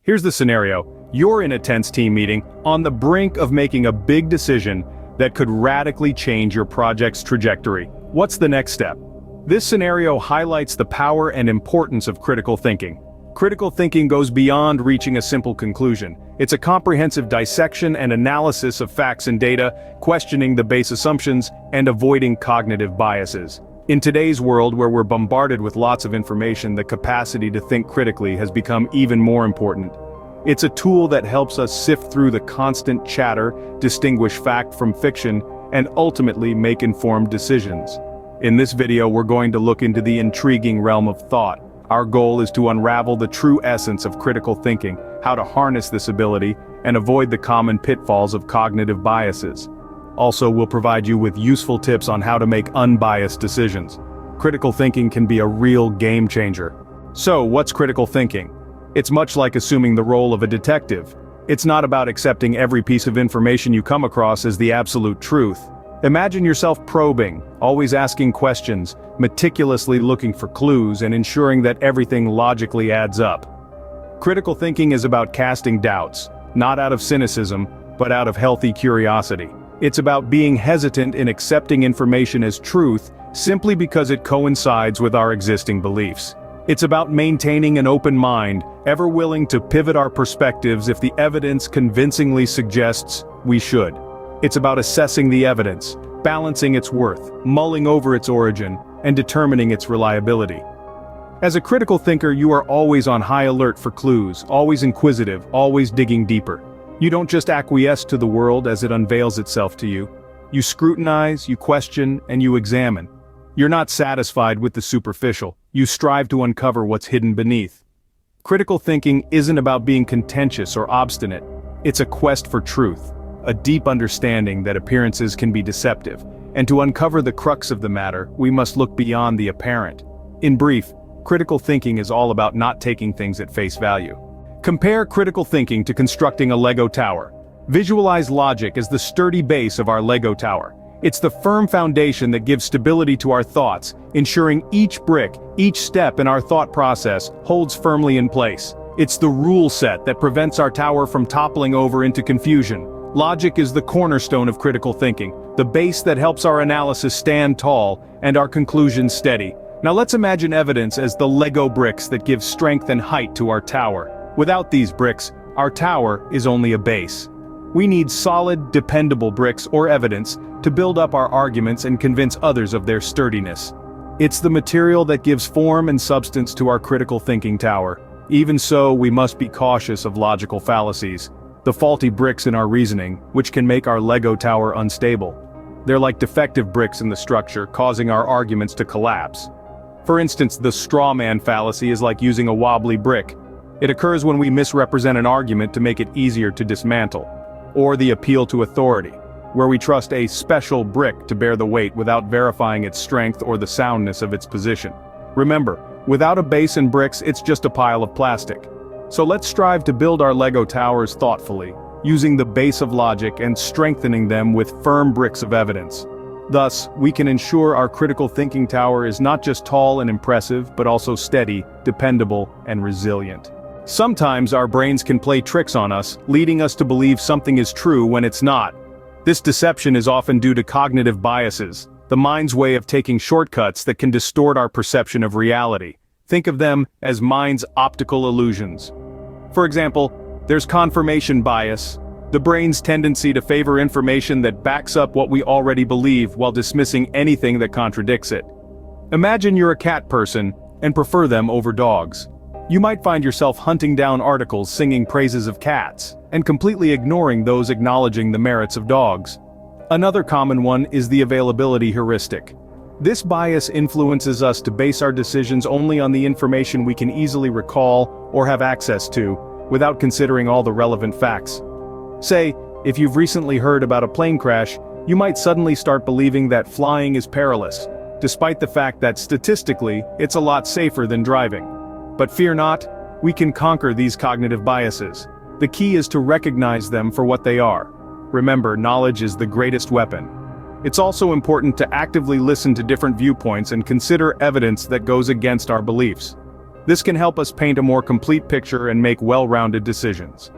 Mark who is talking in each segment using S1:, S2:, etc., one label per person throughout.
S1: Here's the scenario. You're in a tense team meeting, on the brink of making a big decision that could radically change your project's trajectory. What's the next step? This scenario highlights the power and importance of critical thinking. Critical thinking goes beyond reaching a simple conclusion. It's a comprehensive dissection and analysis of facts and data, questioning the base assumptions, and avoiding cognitive biases. In today's world where we're bombarded with lots of information, the capacity to think critically has become even more important. It's a tool that helps us sift through the constant chatter, distinguish fact from fiction, and ultimately make informed decisions. In this video, we're going to look into the intriguing realm of thought. Our goal is to unravel the true essence of critical thinking, how to harness this ability, and avoid the common pitfalls of cognitive biases. Also, we'll provide you with useful tips on how to make unbiased decisions. Critical thinking can be a real game changer. So, what's critical thinking? It's much like assuming the role of a detective. It's not about accepting every piece of information you come across as the absolute truth. Imagine yourself probing, always asking questions, meticulously looking for clues and ensuring that everything logically adds up. Critical thinking is about casting doubts, not out of cynicism, but out of healthy curiosity. It's about being hesitant in accepting information as truth simply because it coincides with our existing beliefs. It's about maintaining an open mind, ever willing to pivot our perspectives if the evidence convincingly suggests we should. It's about assessing the evidence, balancing its worth, mulling over its origin, and determining its reliability. As a critical thinker, you are always on high alert for clues, always inquisitive, always digging deeper. You don't just acquiesce to the world as it unveils itself to you. You scrutinize, you question, and you examine. You're not satisfied with the superficial. You strive to uncover what's hidden beneath. Critical thinking isn't about being contentious or obstinate. It's a quest for truth, a deep understanding that appearances can be deceptive. And to uncover the crux of the matter, we must look beyond the apparent. In brief, critical thinking is all about not taking things at face value. Compare critical thinking to constructing a Lego tower. Visualize logic as the sturdy base of our Lego tower. It's the firm foundation that gives stability to our thoughts, ensuring each brick, each step in our thought process holds firmly in place. It's the rule set that prevents our tower from toppling over into confusion. Logic is the cornerstone of critical thinking, the base that helps our analysis stand tall and our conclusions steady. Now let's imagine evidence as the Lego bricks that give strength and height to our tower. Without these bricks, our tower is only a base. We need solid, dependable bricks or evidence to build up our arguments and convince others of their sturdiness. It's the material that gives form and substance to our critical thinking tower. Even so, we must be cautious of logical fallacies, the faulty bricks in our reasoning, which can make our Lego tower unstable. They're like defective bricks in the structure, causing our arguments to collapse. For instance, the straw man fallacy is like using a wobbly brick. It occurs when we misrepresent an argument to make it easier to dismantle. Or the appeal to authority, where we trust a special brick to bear the weight without verifying its strength or the soundness of its position. Remember, without a base and bricks, it's just a pile of plastic. So let's strive to build our Lego towers thoughtfully, using the base of logic and strengthening them with firm bricks of evidence. Thus, we can ensure our critical thinking tower is not just tall and impressive, but also steady, dependable, and resilient. Sometimes our brains can play tricks on us, leading us to believe something is true when it's not. This deception is often due to cognitive biases, the mind's way of taking shortcuts that can distort our perception of reality. Think of them as mind's optical illusions. For example, there's confirmation bias, the brain's tendency to favor information that backs up what we already believe while dismissing anything that contradicts it. Imagine you're a cat person and prefer them over dogs. You might find yourself hunting down articles singing praises of cats, and completely ignoring those acknowledging the merits of dogs. Another common one is the availability heuristic. This bias influences us to base our decisions only on the information we can easily recall or have access to, without considering all the relevant facts. Say, if you've recently heard about a plane crash, you might suddenly start believing that flying is perilous, despite the fact that statistically, it's a lot safer than driving. But fear not, we can conquer these cognitive biases. The key is to recognize them for what they are. Remember, knowledge is the greatest weapon. It's also important to actively listen to different viewpoints and consider evidence that goes against our beliefs. This can help us paint a more complete picture and make well-rounded decisions.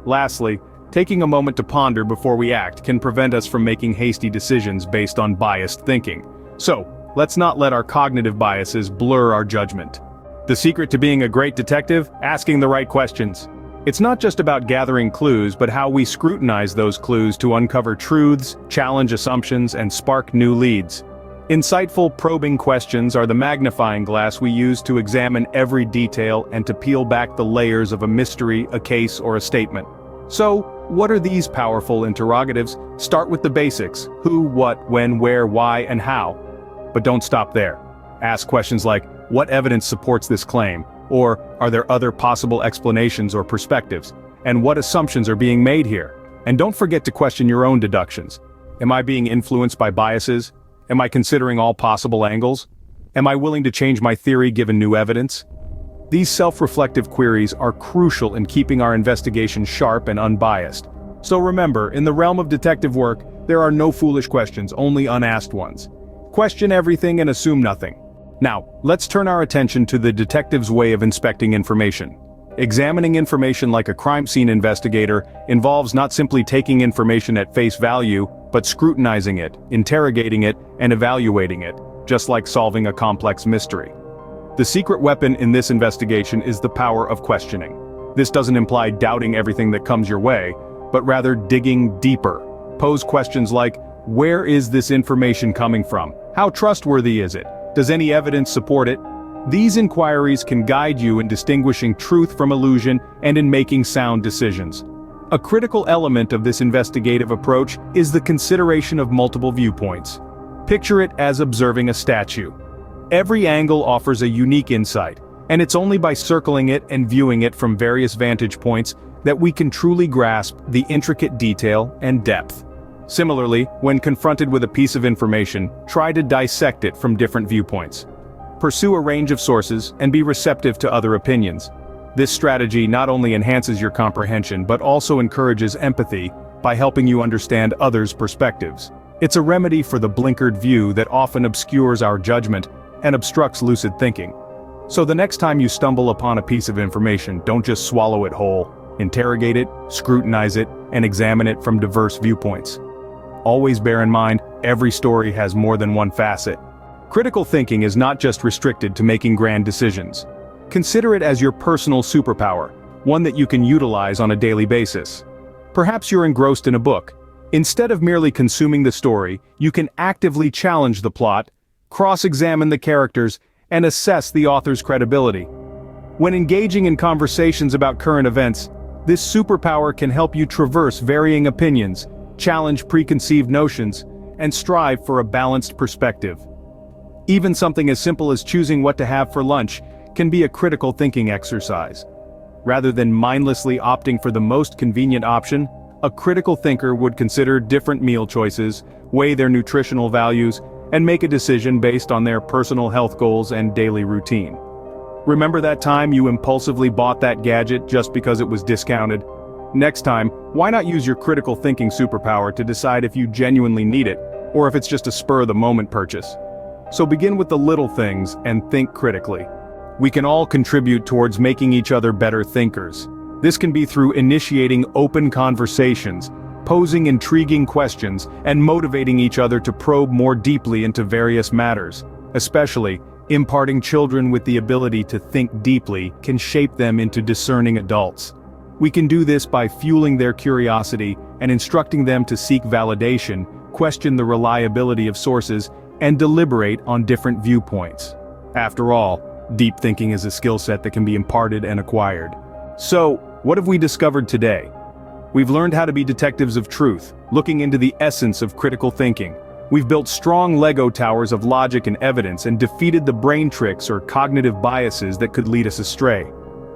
S1: Lastly, taking a moment to ponder before we act can prevent us from making hasty decisions based on biased thinking. So, let's not let our cognitive biases blur our judgment. The secret to being a great detective? Asking the right questions. It's not just about gathering clues, but how we scrutinize those clues to uncover truths, challenge assumptions, and spark new leads. Insightful, probing questions are the magnifying glass we use to examine every detail and to peel back the layers of a mystery, a case, or a statement. So, what are these powerful interrogatives? Start with the basics: who, what, when, where, why, and how. But don't stop there. Ask questions like, what evidence supports this claim? Or, are there other possible explanations or perspectives? And what assumptions are being made here? And don't forget to question your own deductions. Am I being influenced by biases? Am I considering all possible angles? Am I willing to change my theory given new evidence? These self-reflective queries are crucial in keeping our investigation sharp and unbiased. So remember, in the realm of detective work, there are no foolish questions, only unasked ones. Question everything and assume nothing. Now, let's turn our attention to the detective's way of inspecting information. Examining information like a crime scene investigator involves not simply taking information at face value, but scrutinizing it, interrogating it, and evaluating it, just like solving a complex mystery. The secret weapon in this investigation is the power of questioning. This doesn't imply doubting everything that comes your way, but rather digging deeper. Pose questions like, where is this information coming from? How trustworthy is it? Does any evidence support it? These inquiries can guide you in distinguishing truth from illusion and in making sound decisions. A critical element of this investigative approach is the consideration of multiple viewpoints. Picture it as observing a statue. Every angle offers a unique insight, and it's only by circling it and viewing it from various vantage points that we can truly grasp the intricate detail and depth. Similarly, when confronted with a piece of information, try to dissect it from different viewpoints. Pursue a range of sources and be receptive to other opinions. This strategy not only enhances your comprehension but also encourages empathy by helping you understand others' perspectives. It's a remedy for the blinkered view that often obscures our judgment and obstructs lucid thinking. So the next time you stumble upon a piece of information, don't just swallow it whole. Interrogate it, scrutinize it, and examine it from diverse viewpoints. Always bear in mind, every story has more than one facet. Critical thinking is not just restricted to making grand decisions. Consider it as your personal superpower, one that you can utilize on a daily basis. Perhaps you're engrossed in a book. Instead of merely consuming the story, you can actively challenge the plot, cross-examine the characters, and assess the author's credibility. When engaging in conversations about current events, this superpower can help you traverse varying opinions, challenge preconceived notions, and strive for a balanced perspective. Even something as simple as choosing what to have for lunch can be a critical thinking exercise. Rather than mindlessly opting for the most convenient option, a critical thinker would consider different meal choices, weigh their nutritional values, and make a decision based on their personal health goals and daily routine. Remember that time you impulsively bought that gadget just because it was discounted? Next time, why not use your critical thinking superpower to decide if you genuinely need it, or if it's just a spur-of-the-moment purchase? So begin with the little things and think critically. We can all contribute towards making each other better thinkers. This can be through initiating open conversations, posing intriguing questions, and motivating each other to probe more deeply into various matters. Especially, imparting children with the ability to think deeply can shape them into discerning adults. We can do this by fueling their curiosity and instructing them to seek validation, question the reliability of sources, and deliberate on different viewpoints. After all, deep thinking is a skill set that can be imparted and acquired. So, what have we discovered today? We've learned how to be detectives of truth, looking into the essence of critical thinking. We've built strong Lego towers of logic and evidence and defeated the brain tricks or cognitive biases that could lead us astray.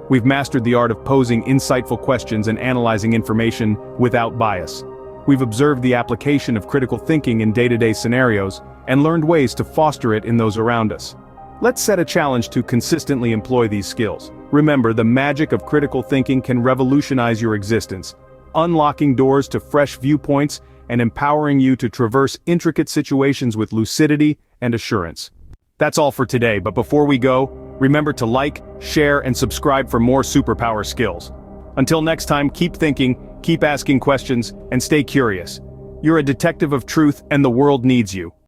S1: We've mastered the art of posing insightful questions and analyzing information without bias. We've observed the application of critical thinking in day-to-day scenarios and learned ways to foster it in those around us. Let's set a challenge to consistently employ these skills. Remember, the magic of critical thinking can revolutionize your existence, unlocking doors to fresh viewpoints and empowering you to traverse intricate situations with lucidity and assurance. That's all for today, but before we go, Remember to like, share, and subscribe for more superpower skills. Until next time, keep thinking, keep asking questions, and stay curious. You're a detective of truth, and the world needs you.